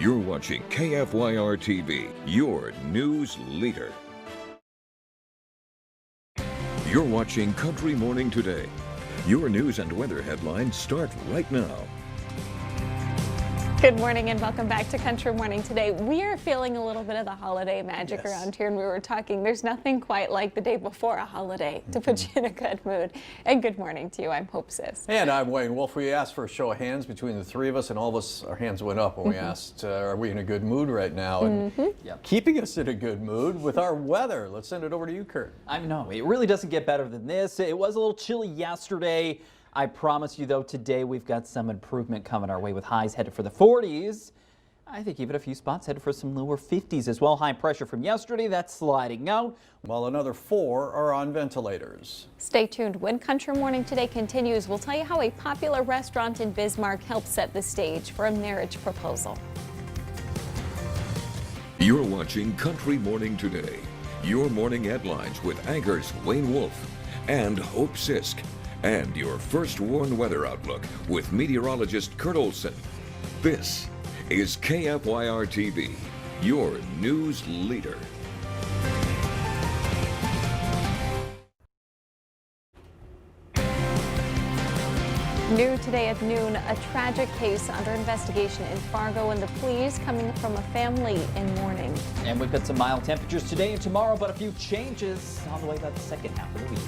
You're watching KFYR-TV, your news leader. You're watching Country Morning Today. Your news and weather headlines start right now. Good morning and welcome back to Country Morning Today. We are feeling a little bit of the holiday magic around here, and we were talking, there's nothing quite like the day before a holiday to put you in a good mood. And good morning to you. I'm Hope Sis. And I'm Wayne Wolf. We asked for a show of hands between the three of us, and all of us, our hands went up when we asked, are we in a good mood right now? And keeping us in a good mood with our weather. Let's send it over to you, Kurt. I know, it really doesn't get better than this. It was a little chilly yesterday. I promise you, though, today we've got some improvement coming our way with highs headed for the 40s. I think even a few spots headed for some lower 50s as well. High pressure from yesterday, that's sliding out. While another 4 are on ventilators. Stay tuned. When Country Morning Today continues, we'll tell you how a popular restaurant in Bismarck helped set the stage for a marriage proposal. You're watching Country Morning Today. Your morning headlines with anchors Wayne Wolf and Hope Sisk. And your first warned weather outlook with meteorologist Kurt Olson. This is KFYR-TV, your news leader. New today at noon, a tragic case under investigation in Fargo, and the pleas coming from a family in mourning. And we've got some mild temperatures today and tomorrow, but a few changes on the way by the second half of the week.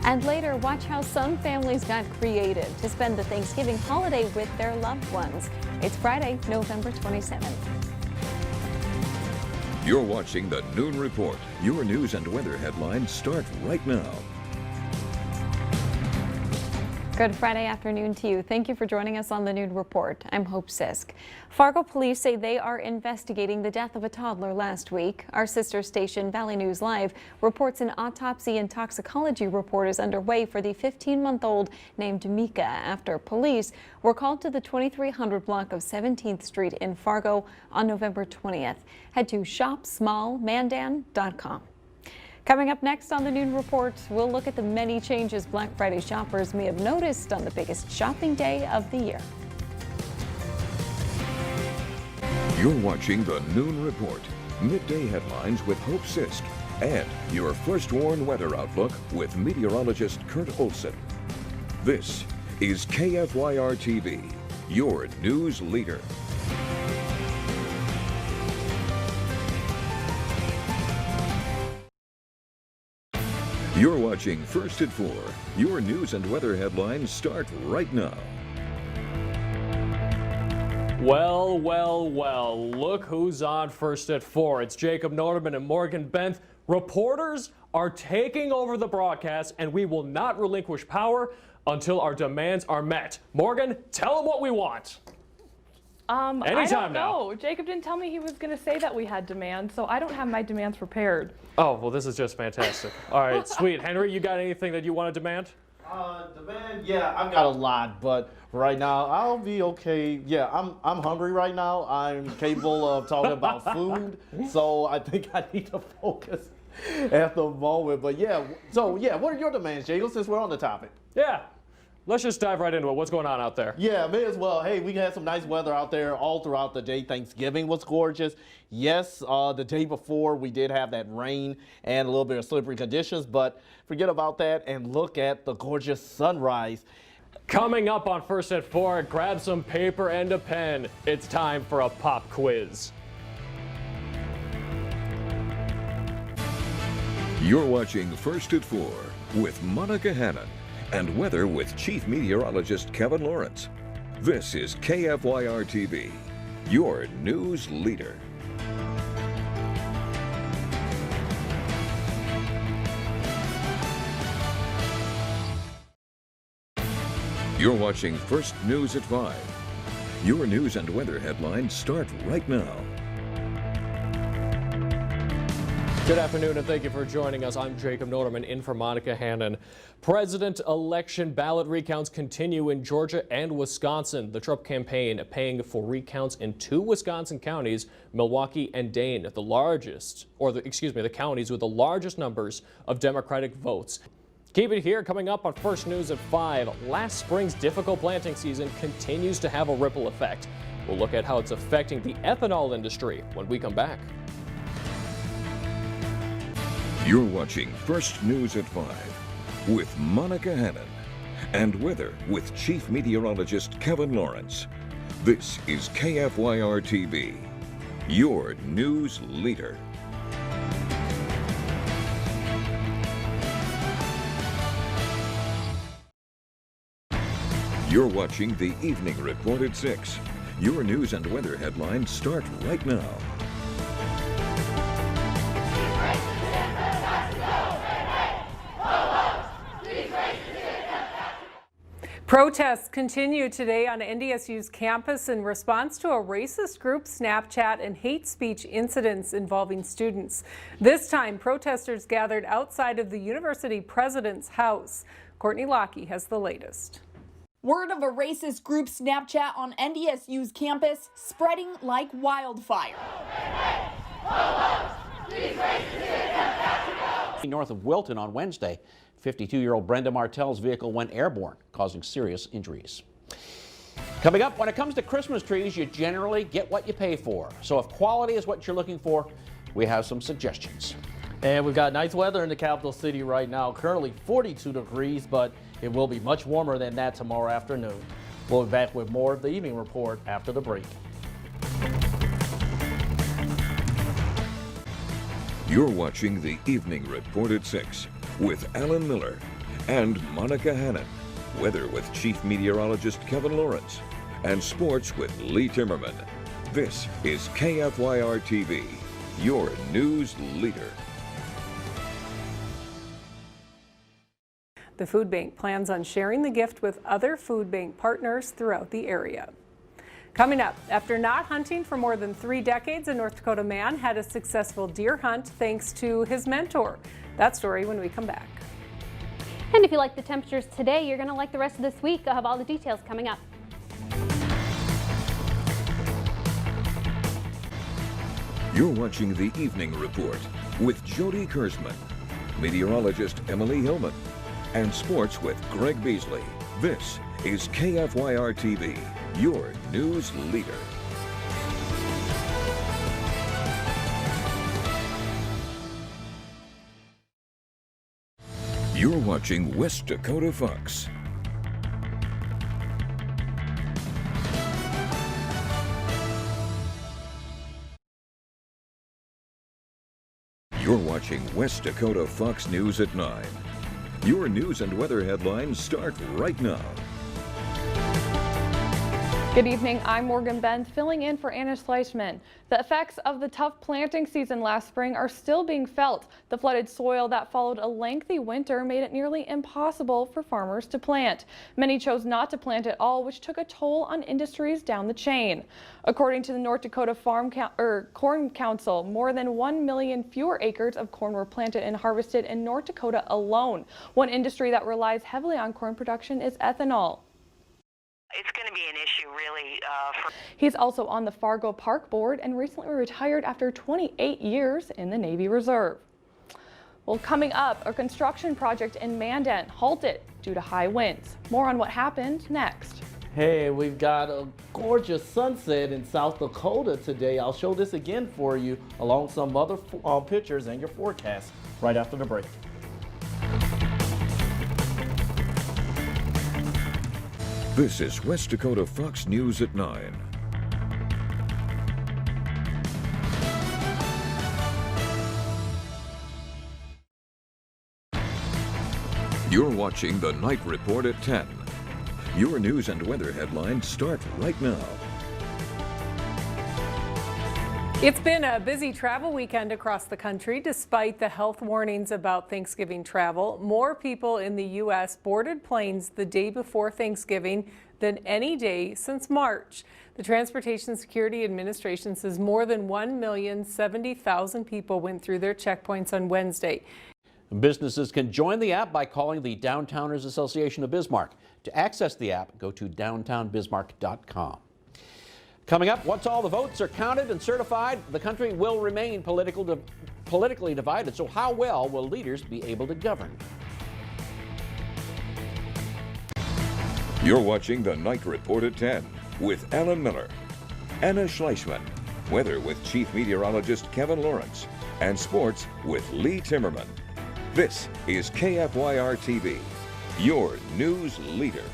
And later, watch how some families got creative to spend the Thanksgiving holiday with their loved ones. It's Friday, November 27th. You're watching the Noon Report. Your news and weather headlines start right now. Good Friday afternoon to you. Thank you for joining us on the Noon Report. I'm Hope Sisk. Fargo police say they are investigating the death of a toddler last week. Our sister station, Valley News Live, reports an autopsy and toxicology report is underway for the 15-month-old named Mika after police were called to the 2300 block of 17th Street in Fargo on November 20th. Head to shopsmallmandan.com. Coming up next on the Noon Report, we'll look at the many changes Black Friday shoppers may have noticed on the biggest shopping day of the year. You're watching the Noon Report, midday headlines with Hope Sisk, and your first warned weather outlook with meteorologist Kurt Olson. This is KFYR-TV, your news leader. You're watching First at 4. Your news and weather headlines start right now. Well, look who's on First at 4. It's Jacob Noterman and Morgan Benth. Reporters are taking over the broadcast, and we will not relinquish power until our demands are met. Morgan, tell them what we want. Anytime now. I don't know. Jacob didn't tell me he was going to say that we had demands, so I don't have my demands prepared. Oh, well, this is just fantastic. All right, sweet. Henry, you got anything that you want to demand? Demand? Yeah, I've got a lot, but right now I'll be okay. Yeah, I'm hungry right now. I'm capable of talking about food, so I think I need to focus at the moment. But yeah, so yeah, what are your demands, Jacob, since we're on the topic? Yeah. Let's just dive right into it. What's going on out there? Yeah, may as well. Hey, we had some nice weather out there all throughout the day. Thanksgiving was gorgeous. Yes, the day before we did have that rain and a little bit of slippery conditions, but forget about that and look at the gorgeous sunrise. Coming up on First at 4, grab some paper and a pen. It's time for a pop quiz. You're watching First at 4 with Monica Hannon and weather with Chief Meteorologist Kevin Lawrence. This is KFYR-TV, your news leader. You're watching First News at 5. Your news and weather headlines start right now. Good afternoon, and thank you for joining us. I'm Jacob Noterman in for Monica Hannon. President election ballot recounts continue in Georgia and Wisconsin. The Trump campaign paying for recounts in 2 Wisconsin counties, Milwaukee and Dane, the counties with the largest numbers of Democratic votes. Keep it here. Coming up on First News at 5, last spring's difficult planting season continues to have a ripple effect. We'll look at how it's affecting the ethanol industry when we come back. You're watching First News at 5 with Monica Hannon and weather with Chief Meteorologist Kevin Lawrence. This is KFYR-TV, your news leader. You're watching the Evening Report at 6. Your news and weather headlines start right now. Protests continue today on NDSU's campus in response to a racist group Snapchat and hate speech incidents involving students. This time, protesters gathered outside of the university president's house. Courtney Lockey has the latest. Word of a racist group Snapchat on NDSU's campus spreading like wildfire. North of Wilton on Wednesday, 52-year-old Brenda Martell's vehicle went airborne, causing serious injuries. Coming up, when it comes to Christmas trees, you generally get what you pay for. So if quality is what you're looking for, we have some suggestions. And we've got nice weather in the capital city right now, currently 42 degrees, but it will be much warmer than that tomorrow afternoon. We'll be back with more of the Evening Report after the break. You're watching the Evening Report at 6 with Alan Miller and Monica Hannon. Weather with Chief Meteorologist Kevin Lawrence. And sports with Lee Timmerman. This is KFYR-TV, your news leader. The food bank plans on sharing the gift with other food bank partners throughout the area. Coming up, after not hunting for more than 3 decades, a North Dakota man had a successful deer hunt thanks to his mentor. That story when we come back. And if you like the temperatures today, you're going to like the rest of this week. I'll have all the details coming up. You're watching the Evening Report with Jody Kurzman, meteorologist Emily Hillman, and sports with Greg Beasley. This is KFYR-TV, your news leader. You're watching West Dakota Fox. You're watching West Dakota Fox News at 9. Your news and weather headlines start right now. Good evening, I'm Morgan Benz filling in for Anna Schleichman. The effects of the tough planting season last spring are still being felt. The flooded soil that followed a lengthy winter made it nearly impossible for farmers to plant. Many chose not to plant at all, which took a toll on industries down the chain. According to the North Dakota Corn Council, more than 1 million fewer acres of corn were planted and harvested in North Dakota alone. One industry that relies heavily on corn production is ethanol. It's going to be an issue, really. He's also on the Fargo Park Board and recently retired after 28 years in the Navy Reserve. Well, coming up, a construction project in Mandan halted due to high winds. More on what happened next. Hey, we've got a gorgeous sunset in South Dakota today. I'll show this again for you along some other pictures and your forecast right after the break. This is West Dakota Fox News at 9. You're watching the Night Report at 10. Your news and weather headlines start right now. It's been a busy travel weekend across the country. Despite the health warnings about Thanksgiving travel, more people in the U.S. boarded planes the day before Thanksgiving than any day since March. The Transportation Security Administration says more than 1,070,000 people went through their checkpoints on Wednesday. Businesses can join the app by calling the Downtowners Association of Bismarck. To access the app, go to downtownbismarck.com. Coming up, once all the votes are counted and certified, the country will remain politically divided. So how well will leaders be able to govern? You're watching the Night Report at 10 with Alan Miller. Anna Schleichman, weather with Chief Meteorologist Kevin Lawrence, and sports with Lee Timmerman. This is KFYR-TV, your news leader.